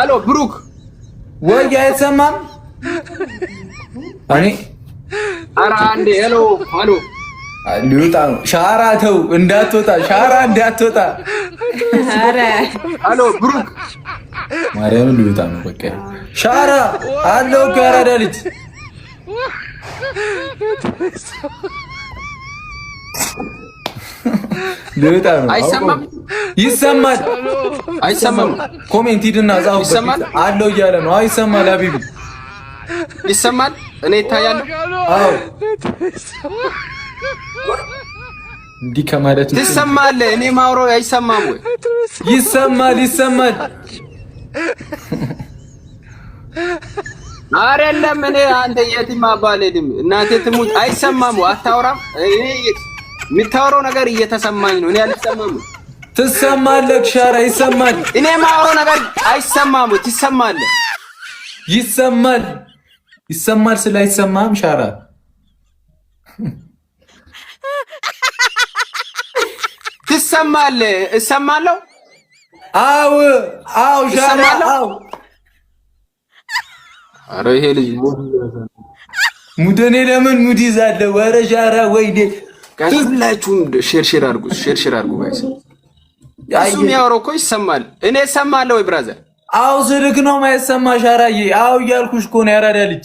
አሎ ብሩክ ወይ አይሰማም? እኔ ኧረ አንዴ ሄሎ አሎ ሊወጣ ነው። ሻራ ተው እንዳትወጣ፣ ሻራ እንዳትወጣ። ኧረ አሎ ብሩክ ማርያም ሊወጣ ነው። በቃ ሻራ አለው ጋራዳ ልጅ ሊወጣ ነው። አይሰማም? ይሰማል። አይሰማም? ኮሜንት ሂድና ጻፉ። አለው እያለ ነው። አይሰማል? ሀቢቢ ይሰማል? እኔ ይታያለሁ? አዎ እንዲህ ከማለት ትሰማለህ? እኔ ማውራው አይሰማም ወይ? ይሰማል፣ ይሰማል። አይደለም እኔ አንተ የትም አባልሄድም እናቴ ትሙት አይሰማም። አታወራም? እኔ የምታወራው ነገር እየተሰማኝ ነው። እኔ አልሰማም። ትሰማለህ? ሻራ ይሰማል። እኔ ማውራው ነገር አይሰማም። ትሰማለህ? ይሰማል፣ ይሰማል። ስላይሰማም ሻራ ትሰማለህ? እሰማለሁ። አው አው ሻራ አው ኧረ ይሄ ልጅ ሙደኔ ለምን ሙድ ይዛለህ? ወረ ሻራ ወይኔ ሁላችሁም ሼር አድርጉ፣ ሼር አድርጉ። ጋይስ እሱ የሚያወራው እኮ ይሰማል። እኔ እሰማለሁ ወይ ብራዘር? አው ስልክ ነው የማይሰማ ሻራዬ። አው እያልኩሽ እኮ ነው ያራዳ ልጅ።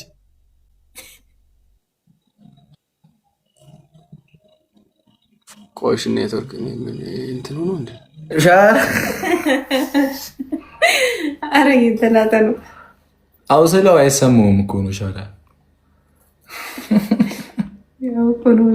ቆይሽ ኔትወርክ እንትን ሆኖ እንዴ ሻራ ኧረ እየተላጠ ነው። አው ስለው አይሰማውም እኮ ነው ሻራ ያው እኮ ነው